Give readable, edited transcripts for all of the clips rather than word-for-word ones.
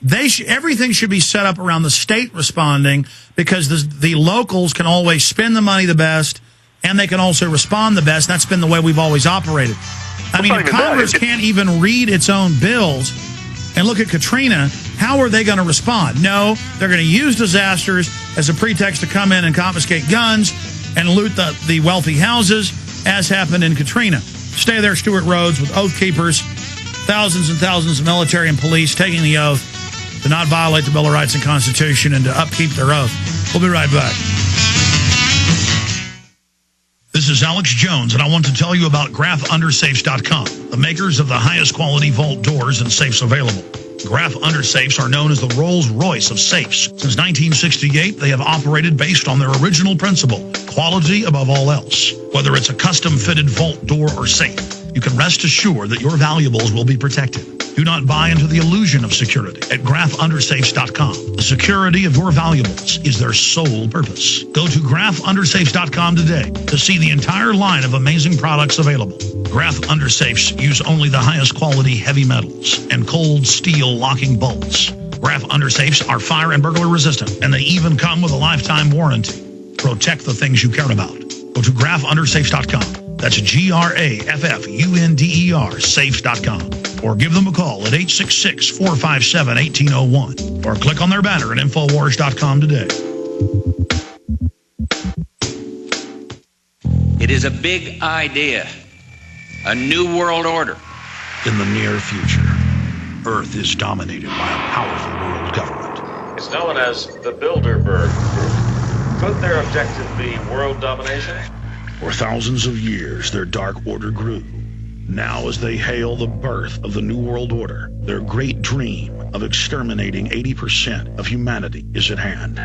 Everything should be set up around the state responding, because the locals can always spend the money the best, and they can also respond the best. That's been the way we've always operated. I mean, if Congress can't even read its own bills, and look at Katrina, how are they going to respond? No, they're going to use disasters as a pretext to come in and confiscate guns and loot the wealthy houses, as happened in Katrina. Stay there, Stewart Rhodes with Oath Keepers, thousands and thousands of military and police taking the oath to not violate the Bill of Rights and Constitution and to upkeep their oath. We'll be right back. This is Alex Jones, and I want to tell you about GraphUndersafes.com, the makers of the highest quality vault doors and safes available. Graph Undersafes are known as the Rolls-Royce of safes. Since 1968, they have operated based on their original principle, quality above all else. Whether it's a custom-fitted vault door or safe, you can rest assured that your valuables will be protected. Do not buy into the illusion of security at GraphUndersafes.com. The security of your valuables is their sole purpose. Go to GraphUndersafes.com today to see the entire line of amazing products available. Graph Undersafes use only the highest quality heavy metals and cold steel locking bolts. Graph Undersafes are fire and burglar resistant, and they even come with a lifetime warranty. Protect the things you care about. Go to GraphUndersafes.com. That's GraphUnder, safes.com. Or give them a call at 866-457-1801. Or click on their banner at Infowars.com today. It is a big idea. A new world order. In the near future, Earth is dominated by a powerful world government. It's known as the Bilderberg Group. Could their objective be world domination? For thousands of years, their dark order grew. Now, as they hail the birth of the New World Order, their great dream of exterminating 80% of humanity is at hand.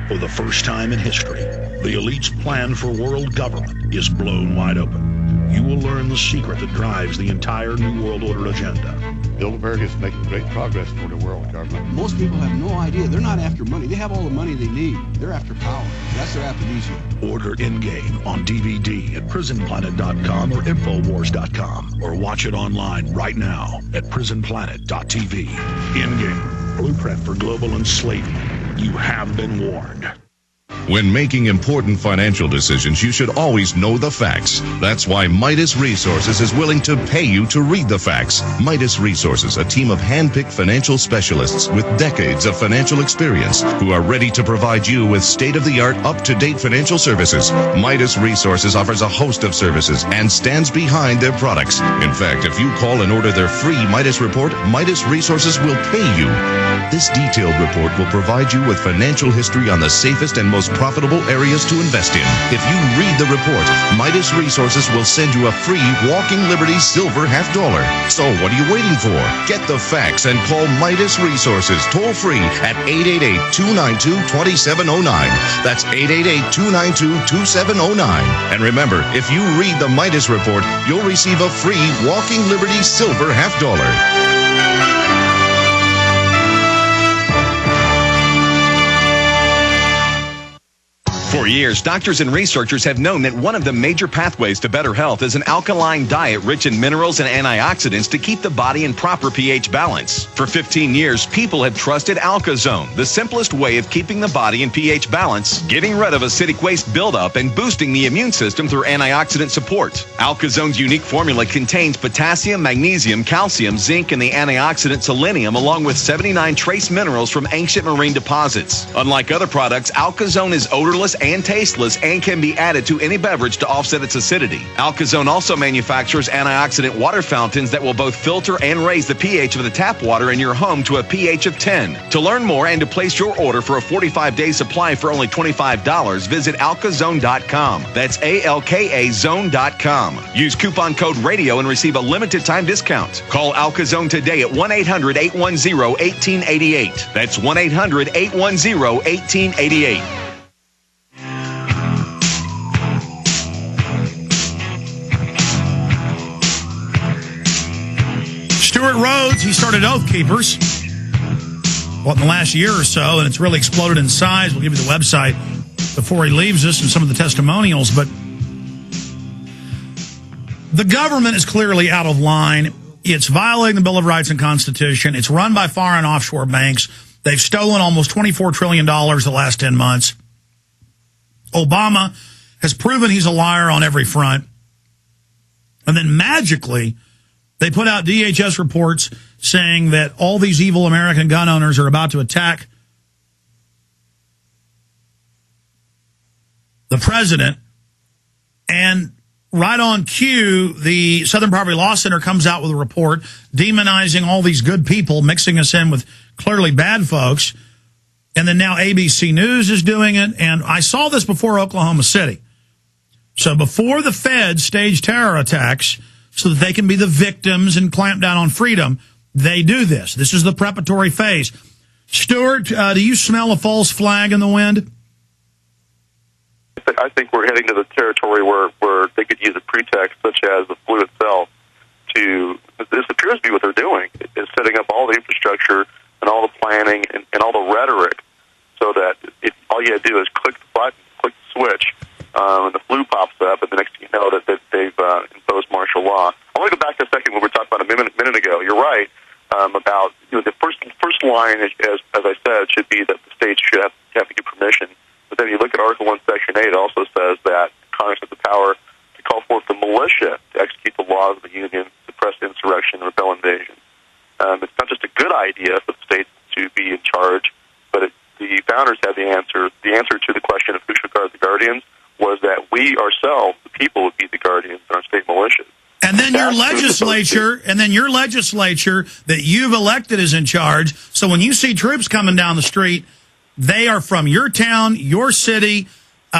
For the first time in history, the elite's plan for world government is blown wide open. You will learn the secret that drives the entire New World Order agenda. Bilderberg is making great progress toward a world government. Most people have no idea. They're not after money. They have all the money they need. They're after power. That's their aphrodisiac. Order In-Game on DVD at prisonplanet.com or Infowars.com, or watch it online right now at prisonplanet.tv. In-Game, blueprint for global enslavement. You have been warned. When making important financial decisions, you should always know the facts. That's why Midas Resources is willing to pay you to read the facts. Midas Resources, a team of hand-picked financial specialists with decades of financial experience who are ready to provide you with state-of-the-art, up-to-date financial services. Midas Resources offers a host of services and stands behind their products. In fact, if you call and order their free Midas report, Midas Resources will pay you. This detailed report will provide you with financial history on the safest and most profitable areas to invest in. If you read the report, Midas Resources will send you a free Walking Liberty silver $50. So what are you waiting for? Get the facts and call Midas Resources toll free at 888-292-2709. That's 888-292-2709. And remember, if you read the Midas report, you'll receive a free Walking Liberty silver $50. For years, doctors and researchers have known that one of the major pathways to better health is an alkaline diet rich in minerals and antioxidants to keep the body in proper pH balance. For 15 years, people have trusted AlkaZone, the simplest way of keeping the body in pH balance, getting rid of acidic waste buildup, and boosting the immune system through antioxidant support. AlkaZone's unique formula contains potassium, magnesium, calcium, zinc, and the antioxidant selenium, along with 79 trace minerals from ancient marine deposits. Unlike other products, AlkaZone is odorless and tasteless and can be added to any beverage to offset its acidity. AlkaZone also manufactures antioxidant water fountains that will both filter and raise the pH of the tap water in your home to a pH of 10. To learn more and to place your order for a 45-day supply for only $25, visit alkazone.com. That's ALKA zone.com. Use coupon code RADIO and receive a limited time discount. Call AlkaZone today at 1-800-810-1888. That's 1-800-810-1888. Stewart Rhodes, he started Oath Keepers, in the last year or so, and it's really exploded in size. We'll give you the website before he leaves us and some of the testimonials. But the government is clearly out of line, It's violating the Bill of Rights and Constitution. It's run by foreign offshore banks. They've stolen almost $24 trillion the last 10 months. Obama has proven he's a liar on every front. And then magically, they put out DHS reports saying that all these evil American gun owners are about to attack the president. And right on cue, the Southern Poverty Law Center comes out with a report demonizing all these good people, mixing us in with clearly bad folks. And then now ABC News is doing it. And I saw this before Oklahoma City. So before the feds stage terror attacks so that they can be the victims and clamp down on freedom, they do this. This is the preparatory phase. Stewart, do you smell a false flag in the wind? I think we're heading to the territory where they could use a pretext such as the flu itself to, this appears to be what they're doing, is setting up all the infrastructure and all the planning and all the rhetoric so that all you have to do is click the button, click the switch, and the flu pops up, and the next thing you know that they've imposed martial law. I want to go back to a second when we were talking about a minute ago. You're right about the first line, as I said, should be that the states should have to give permission. But then you look at Article 1, Section 8, it also says that Congress has the power to call forth the militia to execute the laws of the Union, suppress insurrection, and repel invasion. It's not just a good idea for the states to be in charge, but the founders had the answer. The answer to the question of who should guard the guardians was that we ourselves, the people, would be the guardians in our state militias. And then your legislature that you've elected is in charge. So when you see troops coming down the street, they are from your town, your city.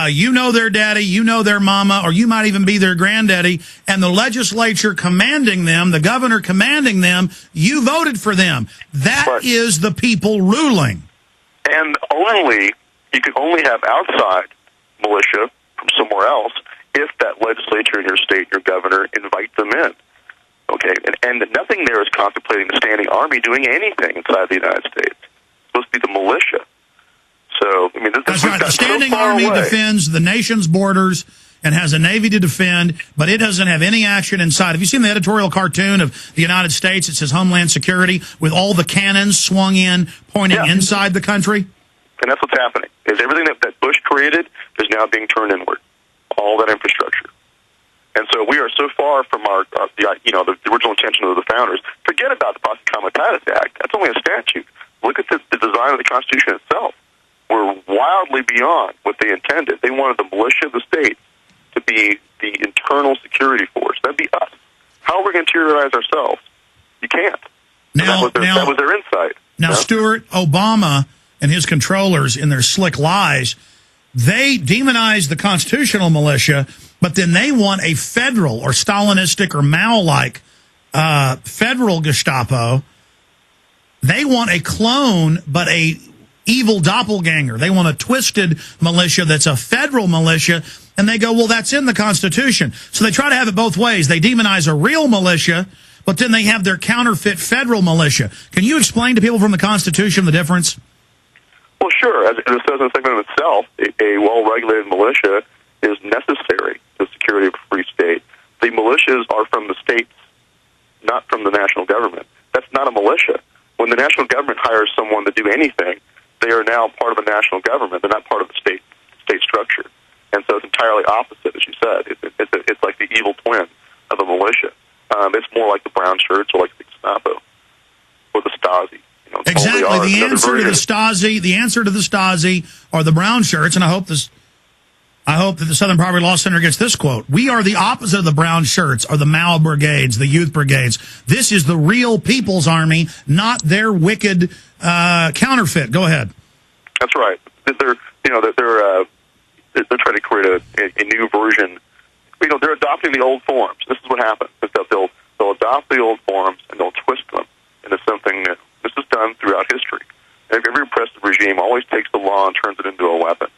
You know their daddy, you know their mama, or you might even be their granddaddy. And the legislature commanding them, the governor commanding them, you voted for them. That is the people ruling. And you can only have outside militia from somewhere else if that legislature in your state, your governor, invite them in. Okay, and nothing there is contemplating the standing army doing anything inside the United States. It's supposed to be the militia. So, I mean, that's right. The standing army defends the nation's borders and has a navy to defend, but it doesn't have any action inside. Have you seen the editorial cartoon of the United States? It says Homeland Security with all the cannons swung in, pointing inside the country. And that's what's happening. Is everything that Bush created is now being turned inward. All that infrastructure. And so we are so far from the original intention of the founders. Forget about the Posse Comitatus Act. That's only a statute. Look at the design of the Constitution itself. We're wildly beyond what they intended. They wanted the militia of the state to be the internal security force. That'd be us. How are we going to interiorize ourselves? You can't. That was their insight. Now, Stewart, Obama and his controllers, in their slick lies, they demonize the constitutional militia, but then they want a federal or Stalinistic or Mao-like federal Gestapo. They want a clone, but a evil doppelganger. They want a twisted militia that's a federal militia, and they go, well, that's in the Constitution. So they try to have it both ways. They demonize a real militia, but then they have their counterfeit federal militia. Can you explain to people from the Constitution the difference? Well, sure. As it says in the segment itself, a well-regulated militia is necessary to the security of a free state. The militias are from the states, not from the national government. That's not a militia. When the national government hires someone to do anything, they are now part of the national government. They're not part of the state structure. And so it's entirely opposite, as you said. It's like the evil twin of a militia. It's more like the brown shirts or like the Gestapo or the Stasi. Exactly. The answer to the Stasi are the brown shirts, and I hope that the Southern Poverty Law Center gets this quote. We are the opposite of the brown shirts or the Mao brigades, the youth brigades. This is the real people's army, not their wicked counterfeit. Go ahead. That's right. They're trying to create a new version. They're adopting the old forms. This is what happens. They'll adopt the old forms and they'll twist them into something new. This is done throughout history. Every repressive regime always takes the law and turns it into a weapon,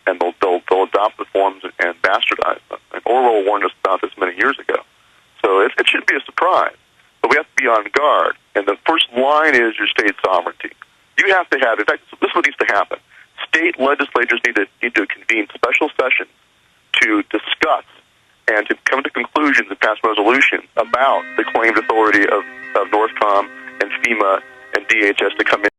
and they'll adopt the forms and bastardize them. And Orwell warned us about this many years ago. So it shouldn't be a surprise, but we have to be on guard. And the first line is your state sovereignty. You have to have, in fact, this is what needs to happen. State legislatures need to convene special sessions to discuss and to come to conclusions and pass resolutions about the claimed authority of NORTHCOM and FEMA and DHS to come in.